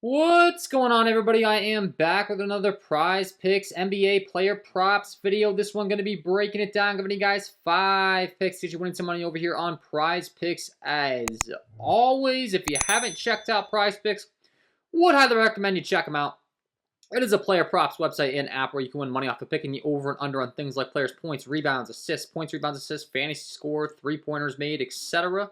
What's going on, everybody? I am back with another Prize Picks NBA player props video. This one going to be breaking it down, giving you guys 5 picks, get you winning some money over here on Prize Picks. As always, if you haven't checked out Prize Picks, would highly recommend you check them out. It is a player props website and app where you can win money off of picking the over and under on things like players' points, rebounds, assists, fantasy score, three-pointers made, etc.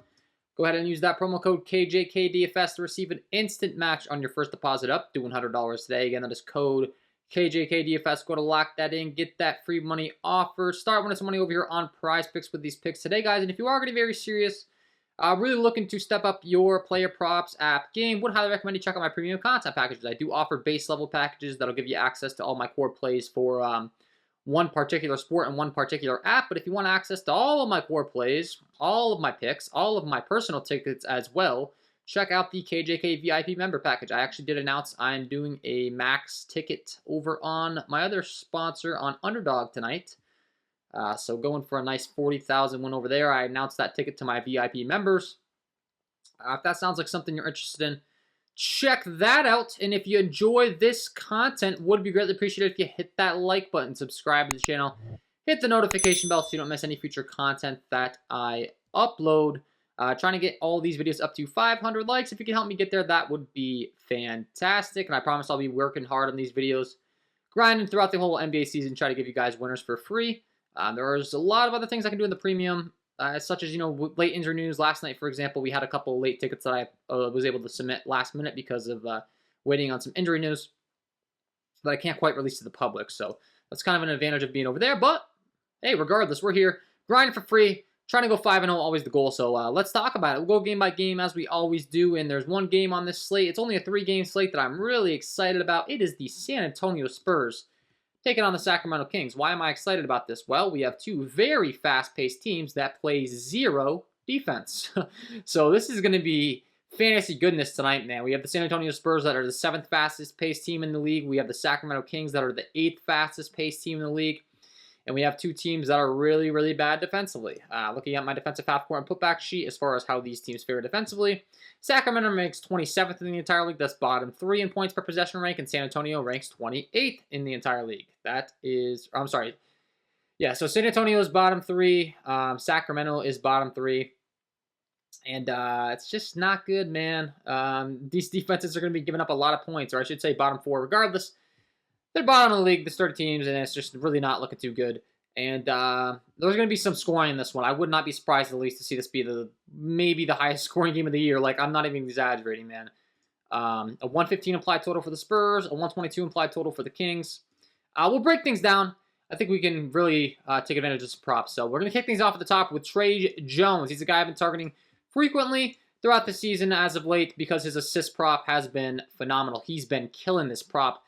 Go ahead and use that promo code KJK DFS to receive an instant match on your first deposit up to $100 today. Again, that is code KJK DFS. Go to lock that in, get that free money offer. Start winning some money over here on Prize Picks with these picks today, guys. And if you are going to be very serious, really looking to step up your player props app game, would highly recommend you check out my premium content packages. I do offer base level packages that'll give you access to all my core plays for one particular sport and one particular app. But if you want access to all of my core plays, all of my picks, all of my personal tickets as well, check out the KJK VIP member package. I actually did announce I'm doing a max ticket over on my other sponsor on Underdog tonight. So going for a nice 40,000 win over there. I announced that ticket to my VIP members. If that sounds like something you're interested in, check that out. And if you enjoy this content, would be greatly appreciated if you hit that like button, subscribe to the channel, hit the notification bell so you don't miss any future content that I upload. Trying to get all these videos up to 500 likes. If you can help me get there, that would be fantastic. And I promise I'll be working hard on these videos, grinding throughout the whole NBA season, try to give you guys winners for free. There's a lot of other things I can do in the premium, such as, late injury news. Last night, for example, we had a couple late tickets that I was able to submit last minute because of waiting on some injury news that I can't quite release to the public. So that's kind of an advantage of being over there. But hey, regardless, we're here grinding for free, trying to go 5-0, always the goal. So let's talk about it. We'll go game by game as we always do. And there's one game on this slate. It's only a 3-game slate that I'm really excited about. It is the San Antonio Spurs taking on the Sacramento Kings. Why am I excited about this? Well, we have two very fast-paced teams that play zero defense. So this is going to be fantasy goodness tonight, man. We have the San Antonio Spurs that are the 7th fastest-paced team in the league. We have the Sacramento Kings that are the 8th fastest-paced team in the league. And we have two teams that are really, really bad defensively. Looking at my defensive half-court and putback sheet as far as how these teams fare defensively, Sacramento ranks 27th in the entire league. That's bottom 3 in points per possession rank, and San Antonio ranks 28th in the entire league. So San Antonio is bottom 3. Sacramento is bottom 3. And it's just not good, man. These defenses are going to be giving up a lot of points, or I should say bottom 4 regardless. They're bottom of the league, the 30 teams, and it's just really not looking too good. And there's going to be some scoring in this one. I would not be surprised at least to see this be maybe the highest scoring game of the year. Like, I'm not even exaggerating, man. A 115 implied total for the Spurs, a 122 implied total for the Kings. We'll break things down. I think we can really take advantage of some props. So we're going to kick things off at the top with Tre Jones. He's a guy I've been targeting frequently throughout the season as of late because his assist prop has been phenomenal. He's been killing this prop.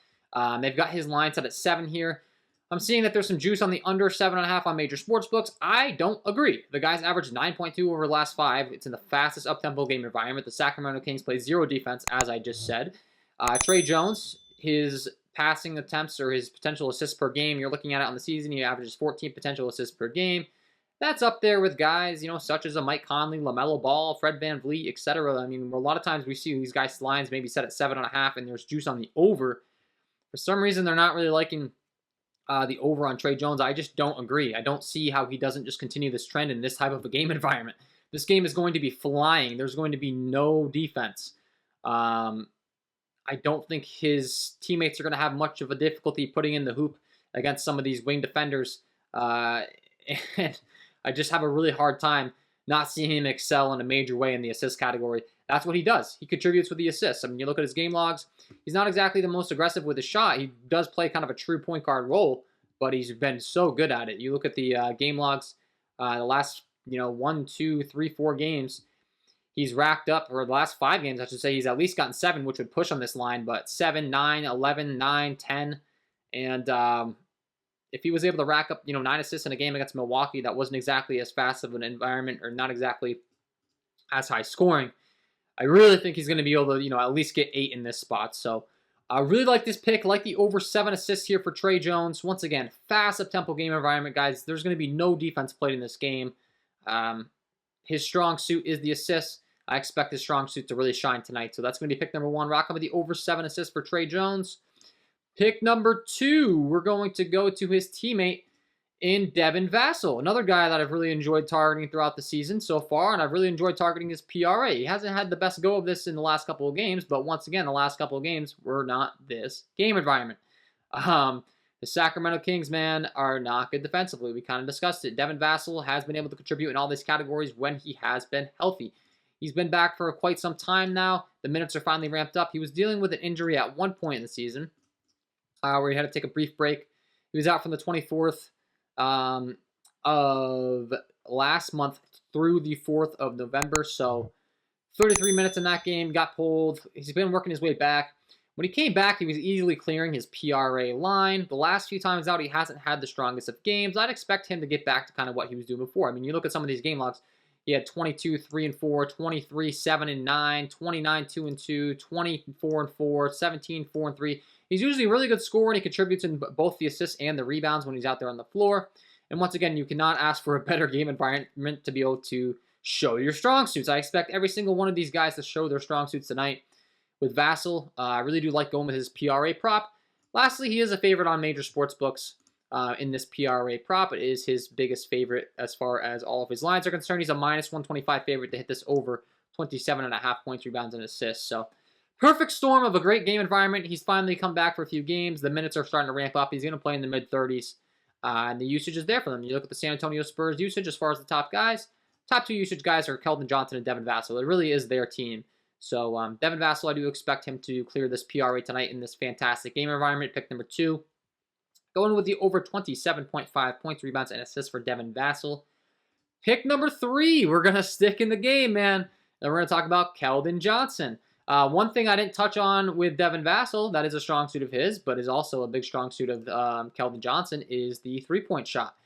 They've got his line set at 7 here. I'm seeing that there's some juice on the under 7.5 on major sports books. I don't agree. The guy's averaged 9.2 over the last 5. It's in the fastest up-tempo game environment. The Sacramento Kings play zero defense, as I just said. Tre Jones, his passing attempts or his potential assists per game, you're looking at it on the season, he averages 14 potential assists per game. That's up there with guys, such as a Mike Conley, LaMelo Ball, Fred VanVleet, etc. I mean, a lot of times we see these guys' lines maybe set at 7.5, and there's juice on the over. For some reason, they're not really liking the over on Tre Jones. I just don't agree. I don't see how he doesn't just continue this trend in this type of a game environment. This game is going to be flying. There's going to be no defense. I don't think his teammates are going to have much of a difficulty putting in the hoop against some of these wing defenders. And I just have a really hard time not seeing him excel in a major way in the assist category. That's what he does. He contributes with the assists. I mean, you look at his game logs, he's not exactly the most aggressive with his shot. He does play kind of a true point guard role, but he's been so good at it. You look at the game logs, the last 1, 2, 3, 4 games, he's racked up, or the last 5 games, I should say, he's at least gotten 7, which would push on this line, but 7, 9, 11, 9, 10, and if he was able to rack up 9 assists in a game against Milwaukee, that wasn't exactly as fast of an environment, or not exactly as high scoring. I really think he's going to be able to, at least get 8 in this spot. So I really like this pick. Like the over 7 assists here for Tre Jones. Once again, fast up-tempo game environment, guys. There's going to be no defense played in this game. His strong suit is the assists. I expect his strong suit to really shine tonight. So that's going to be pick number 1. Rocking with the over 7 assists for Trey Jones. Pick number 2, we're going to go to his teammate in Devin Vassell, another guy that I've really enjoyed targeting throughout the season so far, and I've really enjoyed targeting his PRA. He hasn't had the best go of this in the last couple of games, but once again, the last couple of games were not this game environment. The Sacramento Kings, man, are not good defensively. We kind of discussed it. Devin Vassell has been able to contribute in all these categories when he has been healthy. He's been back for quite some time now. The minutes are finally ramped up. He was dealing with an injury at one point in the season where he had to take a brief break. He was out from the 24th of last month through the 4th of November. So 33 minutes in that game, got pulled. He's been working his way back. When he came back, he was easily clearing his PRA line. The last few times out, he hasn't had the strongest of games. I'd expect him to get back to kind of what he was doing before. I mean, you look at some of these game logs. He had 22, 3-4, 23, 7-9, 29, 2-2, 24-4, 17, 4-3. He's usually a really good scorer, and he contributes in both the assists and the rebounds when he's out there on the floor. And once again, you cannot ask for a better game environment to be able to show your strong suits. I expect every single one of these guys to show their strong suits tonight. With Vassell, I really do like going with his PRA prop. Lastly, he is a favorite on major sports books in this PRA prop. It is his biggest favorite as far as all of his lines are concerned. He's a minus 125 favorite to hit this over 27.5 points, rebounds, and assists. So perfect storm of a great game environment. He's finally come back for a few games. The minutes are starting to ramp up. He's going to play in the mid-30s, and the usage is there for them. You look at the San Antonio Spurs usage as far as the top guys. Top 2 usage guys are Keldon Johnson and Devin Vassell. It really is their team. So Devin Vassell, I do expect him to clear this PRA tonight in this fantastic game environment. Pick number 2. Going with the over 27.5 points, rebounds, and assists for Devin Vassell. Pick number 3. We're going to stick in the game, man. And we're going to talk about Keldon Johnson. One thing I didn't touch on with Devin Vassell, that is a strong suit of his, but is also a big strong suit of Keldon Johnson, is the three-point shot.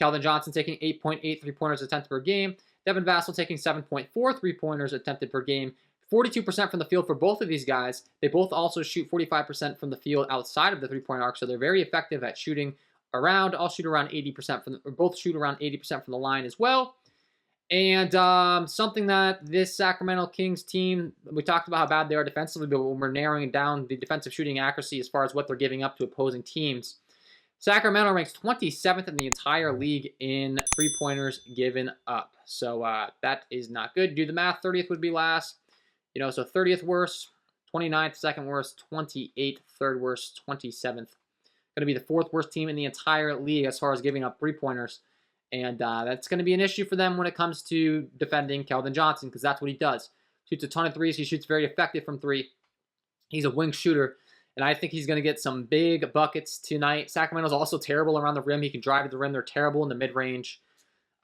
Keldon Johnson taking 8.8 three-pointers attempted per game. Devin Vassell taking 7.4 three-pointers attempted per game. 42% from the field for both of these guys. They both also shoot 45% from the field outside of the three-point arc, so they're very effective at shooting around. I'll shoot around 80% from both shoot around 80% from the line as well. And something that this Sacramento Kings team, we talked about how bad they are defensively, but when we're narrowing down the defensive shooting accuracy as far as what they're giving up to opposing teams, Sacramento ranks 27th in the entire league in three-pointers given up. So that is not good. Do the math. 30th would be last. So 30th worst, 29th second worst, 28th third worst, 27th. Going to be the 4th worst team in the entire league as far as giving up three-pointers. And that's going to be an issue for them when it comes to defending Keldon Johnson, because that's what he does. Shoots a ton of threes. He shoots very effective from 3. He's a wing shooter, and I think he's going to get some big buckets tonight. Sacramento's also terrible around the rim. He can drive to the rim. They're terrible in the mid-range.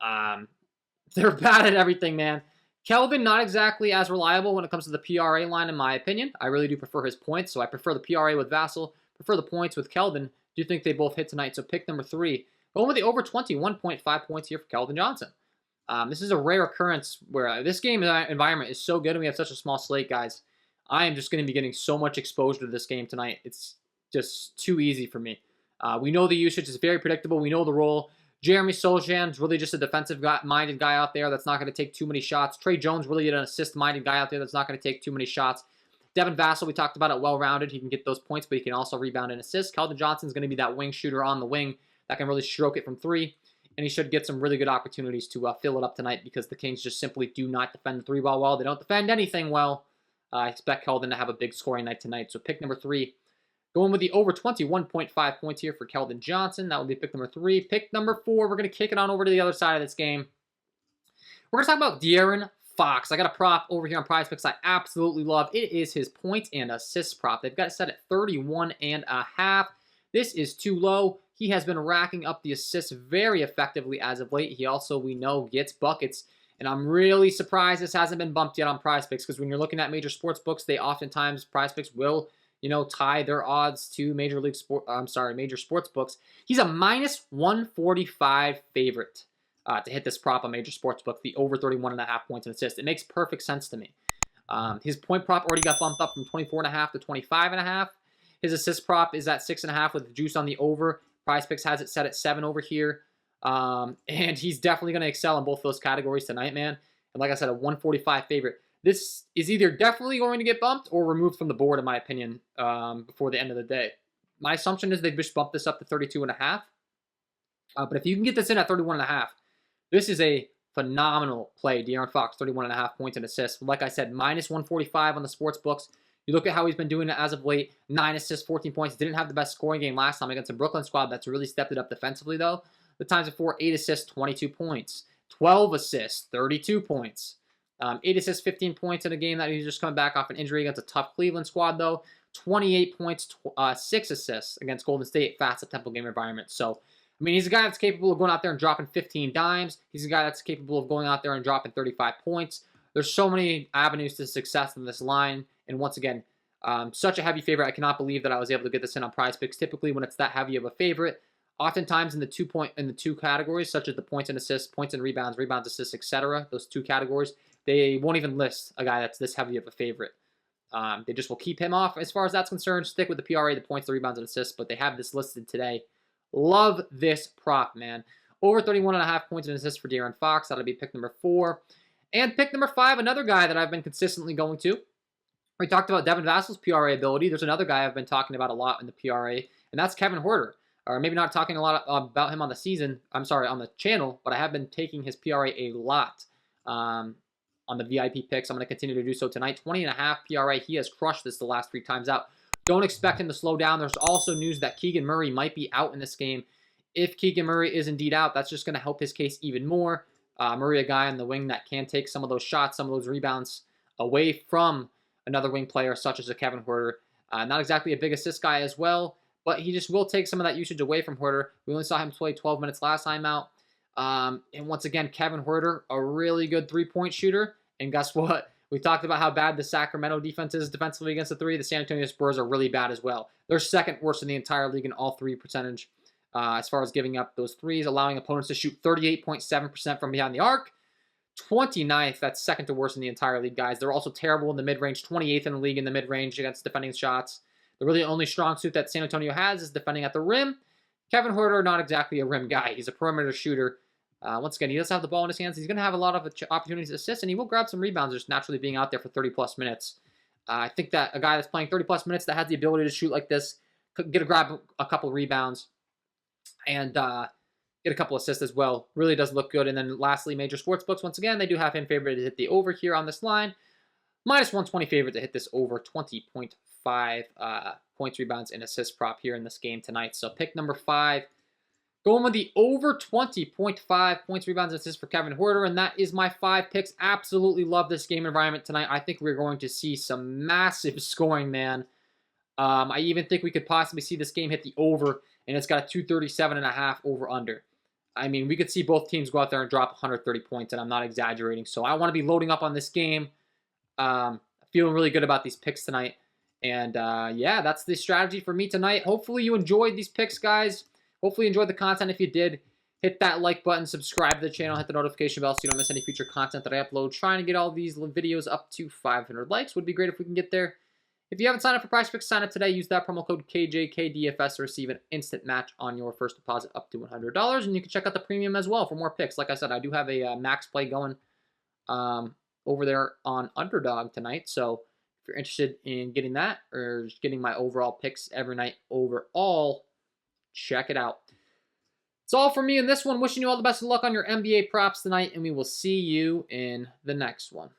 They're bad at everything, man. Keldon, not exactly as reliable when it comes to the PRA line, in my opinion. I really do prefer his points, so I prefer the PRA with Vassell, prefer the points with Keldon. Do think they both hit tonight, so pick number 3. Going with the over 21.5 points here for Keldon Johnson. This is a rare occurrence where this game environment is so good and we have such a small slate, guys. I am just going to be getting so much exposure to this game tonight. It's just too easy for me. We know the usage is very predictable. We know the role. Jeremy Sochan's really just a defensive-minded guy out there that's not going to take too many shots. Trey Jones really an assist-minded guy out there that's not going to take too many shots. Devin Vassell, we talked about it, well-rounded. He can get those points, but he can also rebound and assist. Keldon Johnson's going to be that wing shooter on the wing that can really stroke it from 3, and he should get some really good opportunities to fill it up tonight because the Kings just simply do not defend the 3 ball well. They don't defend anything well. I expect Keldon to have a big scoring night tonight, so pick number 3. Going with the over 21.5 points here for Keldon Johnson. That will be pick number 3. Pick number 4, we're going to kick it on over to the other side of this game. We're going to talk about De'Aaron Fox. I got a prop over here on Prizepicks I absolutely love. It is his points and assists prop. They've got it set at 31.5. This is too low. He has been racking up the assists very effectively as of late. He also, we know, gets buckets. And I'm really surprised this hasn't been bumped yet on Prizepicks because when you're looking at major sports books, they oftentimes, Prizepicks will tie their odds to major sports books. He's a minus 145 favorite to hit this prop on major sports book, the over 31.5 points and assists. It makes perfect sense to me. His point prop already got bumped up from 24.5 to 25.5. His assist prop is at 6.5 with the juice on the over. Prizepicks has it set at 7 over here. And he's definitely going to excel in both those categories tonight, man. And like I said, a 145 favorite. this is either definitely going to get bumped or removed from the board, in my opinion, before the end of the day. My assumption is they just bumped this up to 32.5. But if you can get this in at 31.5, this is a phenomenal play. De'Aaron Fox, 31.5 points and assists. Like I said, minus 145 on the sports books. You look at how he's been doing it as of late. 9 assists, 14 points. Didn't have the best scoring game last time against a Brooklyn squad that's really stepped it up defensively, though. The times before, 8 assists, 22 points. 12 assists, 32 points. 8 assists, 15 points in a game that he's just coming back off an injury against a tough Cleveland squad, though. 28 points, 6 assists against Golden State, fast up-tempo game environment. So, I mean, he's a guy that's capable of going out there and dropping 15 dimes. He's a guy that's capable of going out there and dropping 35 points. There's so many avenues to success in this line. And once again, such a heavy favorite. I cannot believe that I was able to get this in on Prizepicks. Typically, when it's that heavy of a favorite, oftentimes in the two categories, such as the points and assists, points and rebounds, assists, etc., those 2 categories, they won't even list a guy that's this heavy of a favorite. They just will keep him off as far as that's concerned. Stick with the PRA, the points, the rebounds, and assists, but they have this listed today. Love this prop, man. Over 31.5 points and assists for De'Aaron Fox. That'll be pick number 4. And pick number 5, another guy that I've been consistently going to. We talked about Devin Vassell's PRA ability. There's another guy I've been talking about a lot in the PRA, and that's Kevin Huerter. Or maybe not talking a lot about him on the season. I'm sorry, on the channel, but I have been taking his PRA a lot on the VIP picks. I'm going to continue to do so tonight. 20.5 PRA. He has crushed this the last 3 times out. Don't expect him to slow down. There's also news that Keegan Murray might be out in this game. If Keegan Murray is indeed out, that's just going to help his case even more. Murray, a guy on the wing that can take some of those shots, some of those rebounds away from another wing player such as a Kevin Huerter. Not exactly a big assist guy as well, but he just will take some of that usage away from Huerter. We only saw him play 12 minutes last time out. And once again, Kevin Huerter, a really good 3-point shooter. And guess what? We talked about how bad the Sacramento defense is defensively against the 3. The San Antonio Spurs are really bad as well. They're second worst in the entire league in all 3 percentage as far as giving up those threes, allowing opponents to shoot 38.7% from behind the arc. 29th, that's second to worst in the entire league, guys. They're also terrible in the mid-range, 28th in the league in the mid-range against defending shots. The really only strong suit that San Antonio has is defending at the rim. Kevin Huerter, not exactly a rim guy. He's a perimeter shooter. Once again, he does have the ball in his hands. He's going to have a lot of opportunities to assist, and he will grab some rebounds just naturally being out there for 30-plus minutes. I think that a guy that's playing 30-plus minutes that has the ability to shoot like this could grab a couple rebounds and get a couple assists as well. Really does look good. And then lastly, major sports books, once again, they do have him favored to hit the over here on this line. Minus 120 favorite to hit this over 20.5 points, rebounds, and assist prop here in this game tonight. So pick number 5. Going with the over 20.5 points, rebounds, and assists for Kevin Huerter, and that is my 5 picks. Absolutely love this game environment tonight. I think we're going to see some massive scoring, man. I even think we could possibly see this game hit the over, and it's got a 237.5 over-under. I mean, we could see both teams go out there and drop 130 points, and I'm not exaggerating. So I want to be loading up on this game. Feeling really good about these picks tonight. And yeah, that's the strategy for me tonight. Hopefully you enjoyed these picks, guys. Hopefully you enjoyed the content. If you did, hit that like button, subscribe to the channel, hit the notification bell so you don't miss any future content that I upload. Trying to get all these videos up to 500 likes. Would be great if we can get there. If you haven't signed up for Prizepicks, sign up today. Use that promo code KJK DFS to receive an instant match on your first deposit up to $100. And you can check out the premium as well for more picks. Like I said, I do have a max play going over there on Underdog tonight. So if you're interested in getting that or just getting my overall picks every night overall, check it out. It's all for me in this one. Wishing you all the best of luck on your NBA props tonight, and we will see you in the next one.